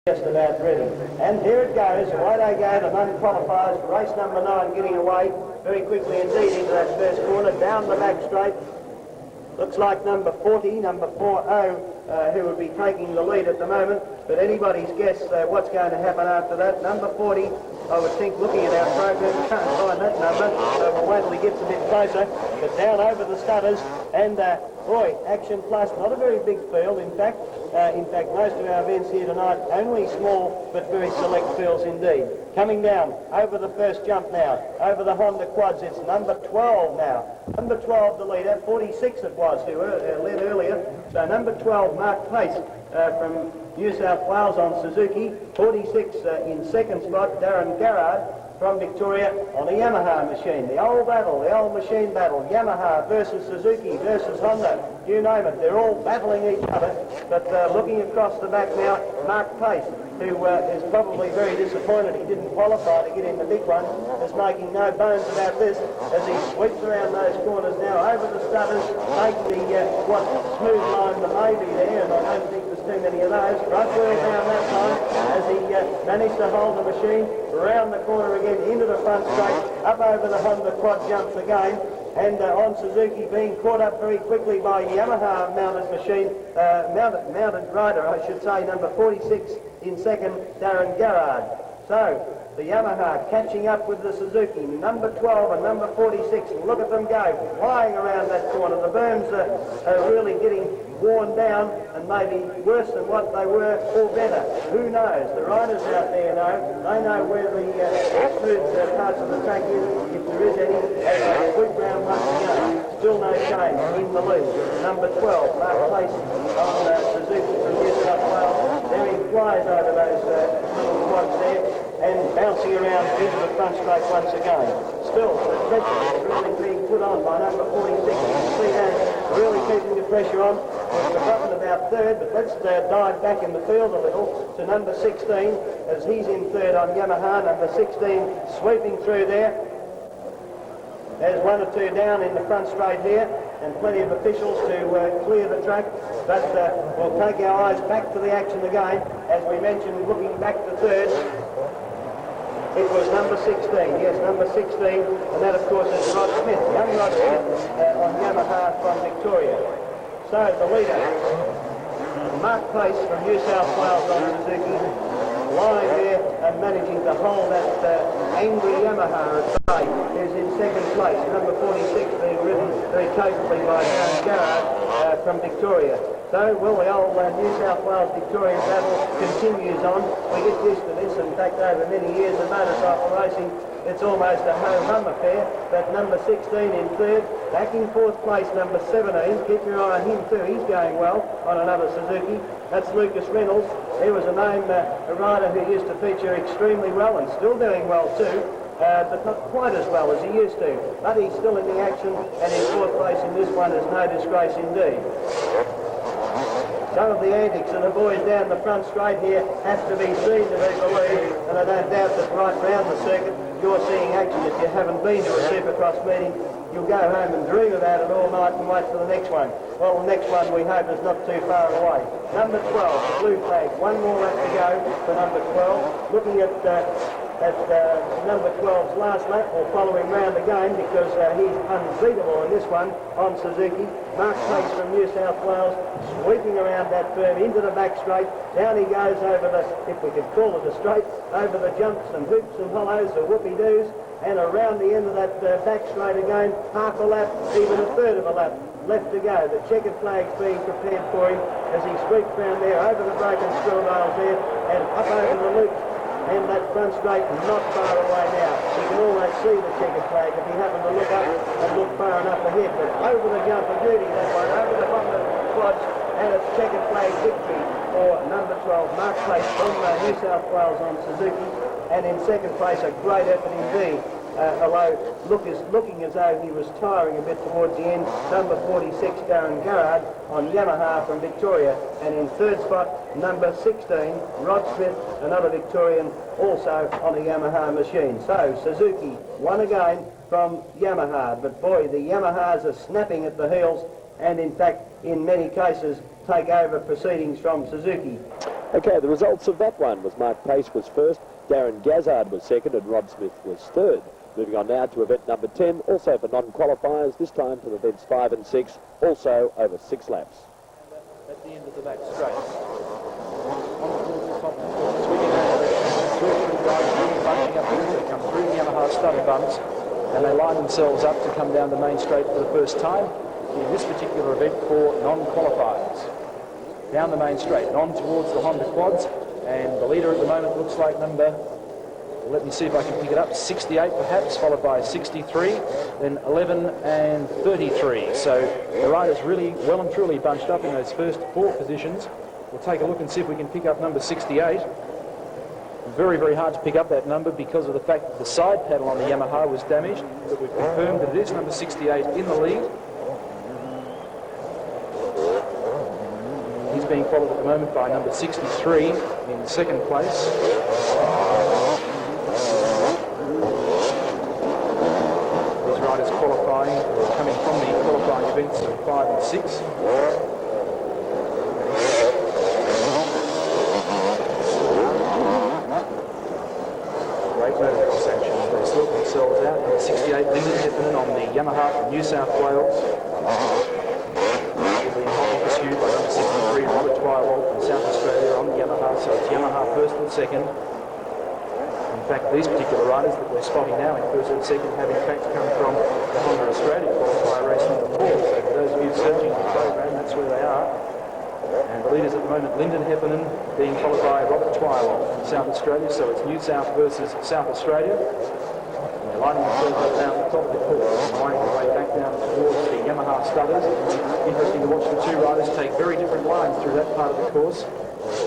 Just about ready. And here it goes. Away they go, the non-qualifiers. Race number 9 getting away very quickly indeed into that first corner. Down the back straight. Looks like number 40, number 40, who would be taking the lead at the moment. But anybody's guess what's going to happen after that. Number 40, I would think, looking at our program, can't find that number. So we'll wait till he gets a bit closer. But down over the stutters. And boy, Action Plus, not a very big field. In fact, most of our events here tonight, only small but very select fields indeed. Coming down over the first jump now, over the Honda quads, it's number 12 now. Number 12, the leader, 46 it was, who led earlier. So number 12, Mark Pace from New South Wales on Suzuki. 46 in second spot, Darren Garrard from Victoria on a Yamaha machine. The old battle, the old machine battle, Yamaha versus Suzuki versus Honda, you name it, they're all battling each other. But looking across the back now, Mark Pace, who is probably very disappointed he didn't qualify to get in the big one, is making no bones about this as he sweeps around those corners now over the stutters, taking the what smooth line there may be there, and I don't think there's too many of those. Front wheel down that time as he managed to hold the machine around the corner again into the front straight, up over the Honda quad jumps again. And on Suzuki being caught up very quickly by Yamaha mounted machine, mounted rider, I should say, number 46 in second, Darren Garrard. So the Yamaha catching up with the Suzuki, number 12 and number 46. Look at them go, flying around that corner. The berms are really getting worn down and maybe worse than what they were or better. Who knows? The riders out there know. They know where the smooth parts of the track is, if there is any. Sweep round once again. Still no change in the lead. Number 12, Mark Pace on Suzuki from New South Wales. There he flies over those little quads there and bouncing around into the front straight once again. Still, the pressure is really being put on by number 46. You can see that really keeping the pressure on. We've forgotten about third, but let's dive back in the field a little to number 16 as he's in third on Yamaha. Number 16 sweeping through there. There's one or two down in the front straight here and plenty of officials to clear the track. But we'll take our eyes back to the action again. As we mentioned, looking back to third, it was number 16, yes, number 16, and that of course is Rod Smith, young Rod Smith on Yamaha from Victoria. So the leader, Mark Pace from New South Wales on Suzuki, lying there and managing to hold that angry Yamaha at bay, is in second place. Number 46 being ridden very capably by Darren Garrard from Victoria. So, well, the old New South Wales Victorian battle continues on. We get used to this. In fact, over many years of motorcycle racing, it's almost a ho-hum affair. But number 16 in third, back in fourth place, number 17. Keep your eye on him too. He's going well on another Suzuki. That's Lucas Reynolds. He was a name, a rider who used to feature extremely well and still doing well too. But not quite as well as he used to. But he's still in the action, and in fourth place in this one is no disgrace indeed. Some of the antics of the boys down the front straight here have to be seen to be believed, and I don't doubt that right round the circuit you're seeing action. If you haven't been to a Supercross meeting, you'll go home and dream about it all night and wait for the next one. Well, the next one we hope is not too far away. Number 12, the blue flag. One more lap to go for number 12. Looking at number 12's last lap, or following round again, because he's unbeatable in this one on Suzuki. Mark Pace from New South Wales, sweeping around that berm into the back straight. Down he goes over the, if we could call it a straight, over the jumps and hoops and hollows, the whoopie-doos, and around the end of that back straight again, half a lap, even a third of a lap left to go. The checkered flag's being prepared for him as he sweeps round there over the broken screw rails there and up over the loop. And that front straight not far away now. You can almost see the checkered flag if you happen to look up and look far enough ahead. But over the jump of duty, that one, over the Honda quads, and it's checkered flag victory for number 12, Mark Pace from New South Wales on Suzuki. And in second place, a great effort indeed. Although looking as though he was tiring a bit towards the end, number 46, Darren Garrard on Yamaha from Victoria. And in third spot, number 16, Rod Smith, another Victorian, also on a Yamaha machine. So Suzuki won again from Yamaha, but boy, the Yamahas are snapping at the heels and in fact, in many cases, take over proceedings from Suzuki. Okay, the results of that one was Mark Pace was first, Darren Gazzard was second, and Rod Smith was third. Moving on now to event number 10, also for non-qualifiers, this time for events 5 and 6, also over 6 laps. At the end of the back straight. On towards the top, swinging over the 2 or 3 riders really bunching up as they come through the Yamaha stutter bumps, and they line themselves up to come down the main straight for the first time in this particular event for non-qualifiers. Down the main straight, on towards the Honda quads, and the leader at the moment looks like number, let me see if I can pick it up, 68 perhaps, followed by 63, then 11 and 33. So the riders really well and truly bunched up in those first 4 positions. We'll take a look and see if we can pick up number 68. Very, very hard to pick up that number because of the fact that the side paddle on the Yamaha was damaged, but we've confirmed that it is number 68 in the lead. He's being followed at the moment by number 63 in second place. These riders qualifying, coming from the qualifying events of 5 and 6. Great motocross action. They sort themselves out. Number 68, Lyndon Heffernan on the Yamaha from New South Wales. Pursued by number 63, Robert Twyerould from South Australia on the Yamaha, so it's Yamaha first and second. In fact, these particular riders that we're spotting now in first and second have in fact come from the Honda Australia qualifier race number 4. So for those of you searching the program, that's where they are. And the leaders at the moment, Lyndon Heffernan being followed by Robert Twyerould from South Australia, so it's New South versus South Australia. And they're lining themselves up down the top of the course and winding their way back down towards the Yamaha studders. Interesting to watch the 2 riders take very different lines through that part of the course.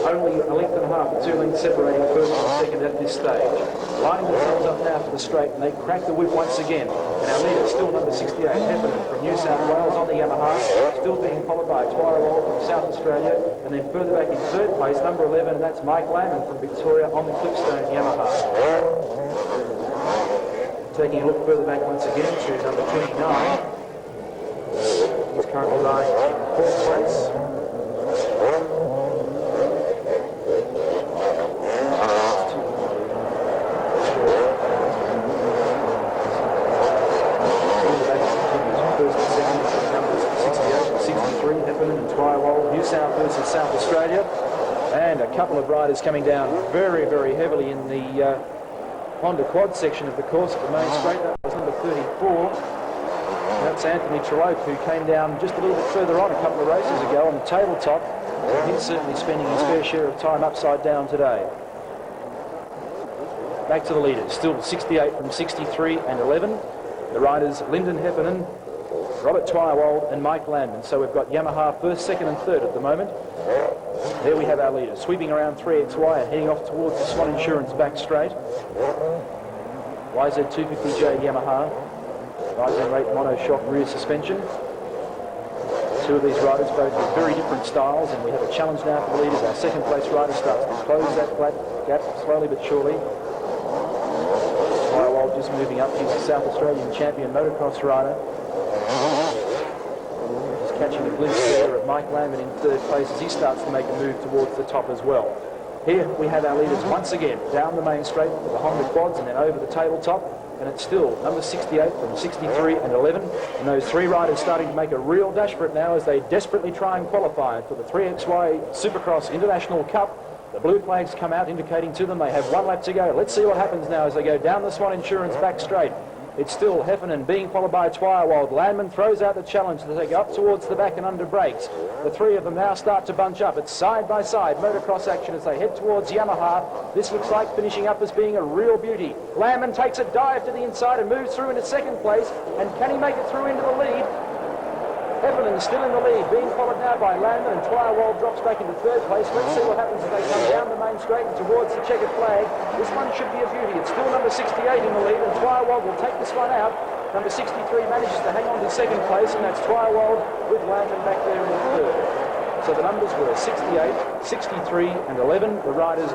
Only a length and a half, 2 lengths separating first and second at this stage. Lining themselves up now for the straight, and they crack the whip once again. And our leader, still number 68, Heffernan from New South Wales on the Yamaha, still being followed by Twyerould from South Australia, and then further back in third place, number 11, and that's Mike Landman from Victoria on the Clipstone Yamaha. Taking a look further back once again to number 29. He's currently lying in 4th place. First and second numbers 68 and 63, Heffernan and Twyerould, New South versus South Australia. And a couple of riders coming down very, very heavily in the Honda quad section of the course at the main straight. That was number 34. That's Anthony Trellope, who came down just a little bit further on a couple of races ago on the tabletop. He's certainly spending his fair share of time upside down today. Back to the leaders, still 68 from 63 and 11. The riders, Lyndon Heffernan, Robert Twyerould and Mike Landman. So we've got Yamaha first, second and third at the moment. There we have our leaders, sweeping around 3XY and heading off towards the Swan Insurance back straight. YZ250J Yamaha, rising rate monoshock rear suspension. 2 of these riders, both with very different styles, and we have a challenge now for the leaders. Our second place rider starts to close that flat gap slowly but surely. Twyerould just moving up. He's a South Australian champion motocross rider. Just catching a glimpse there of Mike Landman in third place as he starts to make a move towards the top as well. Here we have our leaders once again down the main straight with the Honda quads and then over the tabletop, and it's still number 68 from 63 and 11, and those 3 riders starting to make a real dash for it now as they desperately try and qualify for the 3XY Supercross International Cup. The blue flags come out indicating to them they have 1 lap to go. Let's see what happens now as they go down the Swan Insurance back straight. It's still Heffernan being followed by Twyerould. Landman throws out the challenge as they go up towards the back and under brakes. The 3 of them now start to bunch up. It's side-by-side motocross action as they head towards Yamaha. This looks like finishing up as being a real beauty. Landman takes a dive to the inside and moves through into second place. And can he make it through into the lead? Heffernan still in the lead, being followed now by Landman, and Twyerould drops back into third place. Let's see what happens as they come down the main straight and towards the checkered flag. This one should be a beauty. It's still number 68 in the lead, and Twyerould will take this one out. Number 63 manages to hang on to second place, and that's Twyerould with Landman back there in third. So the numbers were 68, 63 and 11. The riders,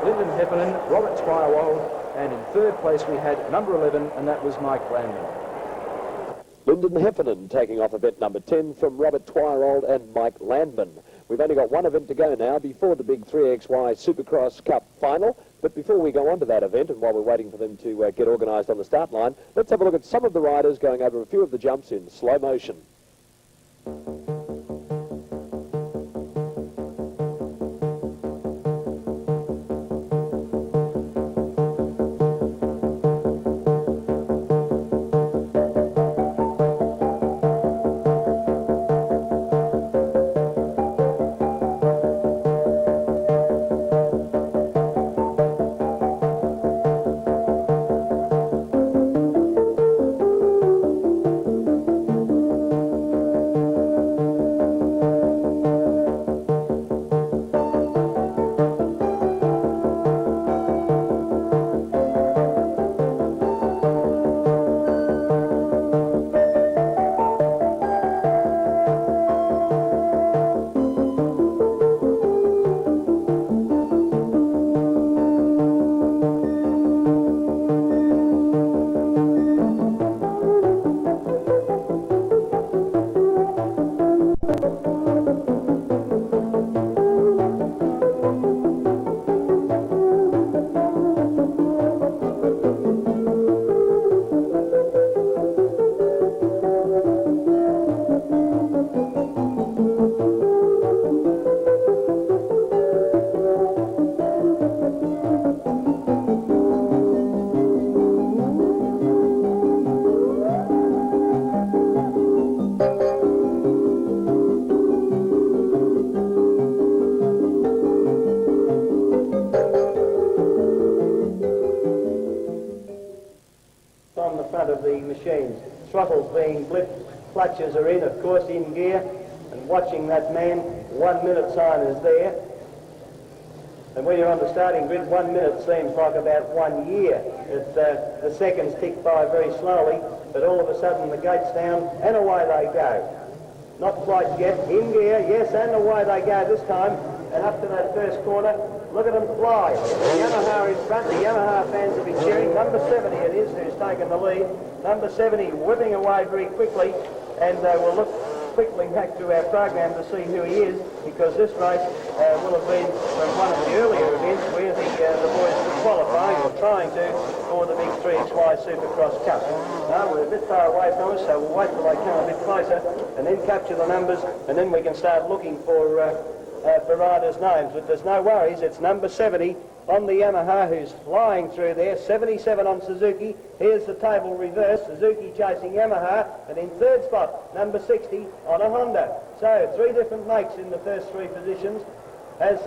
Lyndon Heffernan, Robert Twyerould, and in third place we had number 11, and that was Mike Landman. Lyndon Heffernan taking off event number 10 from Robert Twyerould and Mike Landman. We've only got one event to go now before the big 3XY Supercross Cup final. But before we go on to that event, and while we're waiting for them to get organised on the start line, let's have a look at some of the riders going over a few of the jumps in slow motion. Of the machines. Throttles being blipped, clutches are in, of course, in gear, and watching that man, 1 minute sign is there. And when you're on the starting grid, 1 minute seems like about 1 year. The seconds tick by very slowly, but all of a sudden the gate's down and away they go. Not quite yet, in gear, yes, and away they go this time, and up to that first corner. Look at them fly. The Yamaha in front. The Yamaha fans will be cheering. Number 70 it is who's taken the lead. Number 70 whipping away very quickly, and we'll look quickly back to our program to see who he is, because this race will have been from one of the earlier events where the boys were qualifying or trying to for the big 3XY Supercross Cup. Now we're a bit far away from us, so we'll wait till they come a bit closer and then capture the numbers, and then we can start looking for riders' names. But there's no worries, it's number 70 on the Yamaha who's flying through there, 77 on Suzuki. Here's the table reverse, Suzuki chasing Yamaha, and in third spot, number 60 on a Honda. So 3 different makes in the first 3 positions, as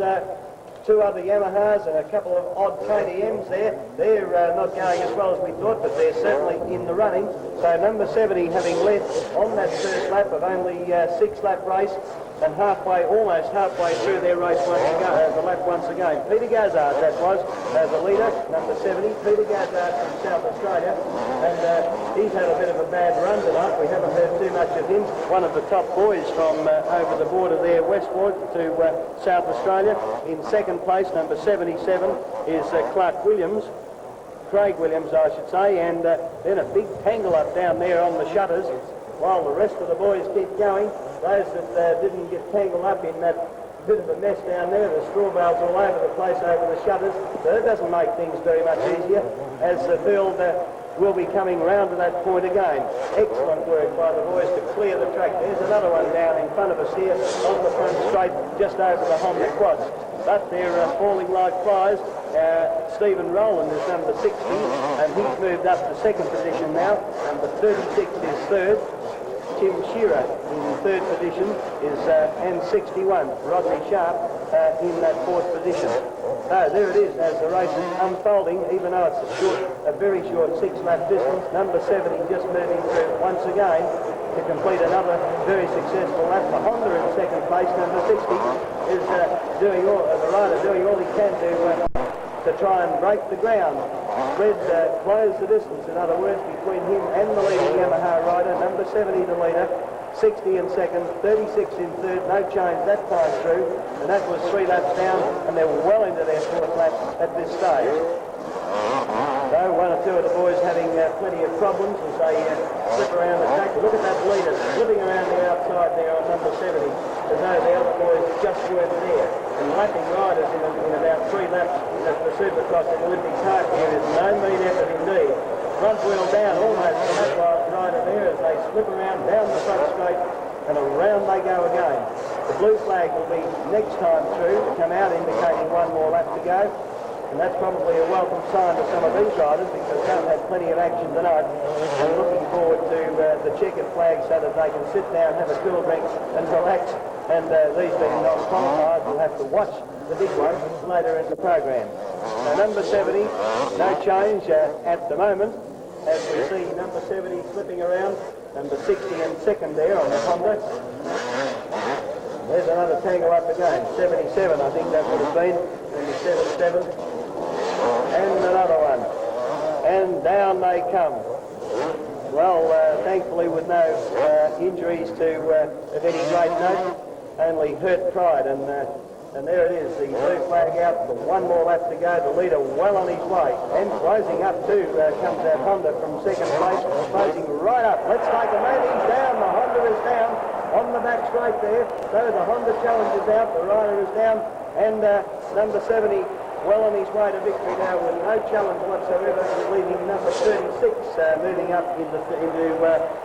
2 other Yamahas and a couple of odd KTMs there. They're not going as well as we thought, but they're certainly in the running. So number 70 having led on that first lap of only 6-lap race, and almost halfway through their race the lap once again. Peter Gazzard, that was, the leader, number 70, Peter Gazzard from South Australia, and he's had a bit of a bad run tonight. We haven't heard too much of him. One of the top boys from over the border there, westward to South Australia. In second place, number 77, is Craig Williams, I should say, and then a big tangle up down there on the shutters, while the rest of the boys keep going. Those that didn't get tangled up in that bit of a mess down there, the straw bales all over the place over the shutters, so it doesn't make things very much easier, as the field will be coming round to that point again. Excellent work by the boys to clear the track. There's another one down in front of us here on the front straight, just over the Honda quads. But they're falling like flies. Stephen Rowland is number 60, and he's moved up to second position now. Number 36 is third. Tim Shearer in third position is and 61. Rodney Sharp in that fourth position. There it is as the race is unfolding, even though it's a very short 6-lap distance. Number 70 just moving through once again to complete another very successful lap. The Honda in second place. Number 60 is the rider doing all he can to try and break the ground. Close the distance, in other words, between him and the leading Yamaha rider. Number 70 the leader, 60 in second, 36 in third, no change that time through, and that was 3 laps down, and they were well into their 4th lap at this stage. So 1 or 2 of the boys having plenty of problems as they slip around the track. Look at that leader slipping around the outside there on number 70. as though the other boys just weren't there. And lapping riders in about 3 laps at the Supercross in Olympic Park here is no mean effort indeed. Front wheel down almost to that rider there as they slip around down the front straight, and around they go again. The blue flag will be next time through to come out, indicating 1 more lap to go. And that's probably a welcome sign to some of these riders because they've had plenty of action tonight. And looking forward to the checkered flag so that they can sit down, have a cool drink and relax. And these being non-qualifiers will have to watch the big one later in the program. So number 70, no change at the moment. As we see number 70 slipping around, number 60 in second there on the Honda. There's another tangle up again, 77 I think that would have been, maybe 77. And another one. And down they come. Well, thankfully with no injuries to of any great note, only hurt pride. And there it is, the blue flag out, the 1 more lap to go, the leader well on his way. And closing up too comes that Honda from second place, closing right up. Let's take a minute, he's down, the Honda is down on the back straight there. So the Honda challenge is out, the rider is down, and number 70 well on his way to victory now with no challenge whatsoever, leaving number 36 moving up into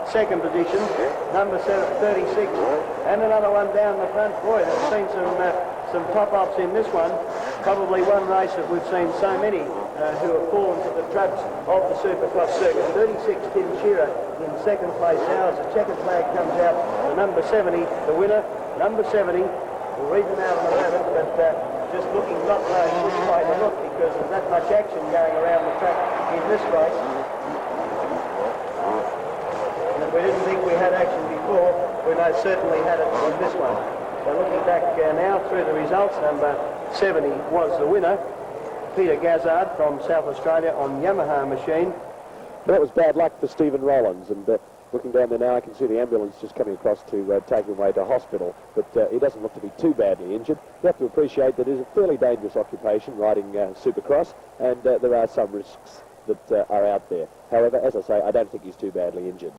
second position. Number 36 and another one down the front. Boy, I've seen some top-ups in this one. Probably one race that we've seen so many who have fallen to the traps of the Supercross circuit. 36 Tim Shearer in second place now as the checkered flag comes out. The number 70, the winner, number 70. We'll read them out in a moment, but just looking not knowing which way to look because there's that much action going around the track in this race. And if we didn't think we had action before, we most certainly had it in this one. So looking back now through the results, number 70 was the winner. Peter Gazzard from South Australia on Yamaha machine. That was bad luck for Stephen Rollins, and looking down there now I can see the ambulance just coming across to take him away to hospital, but he doesn't look to be too badly injured. You have to appreciate that it is a fairly dangerous occupation, riding Supercross, and there are some risks that are out there. However, as I say, I don't think he's too badly injured.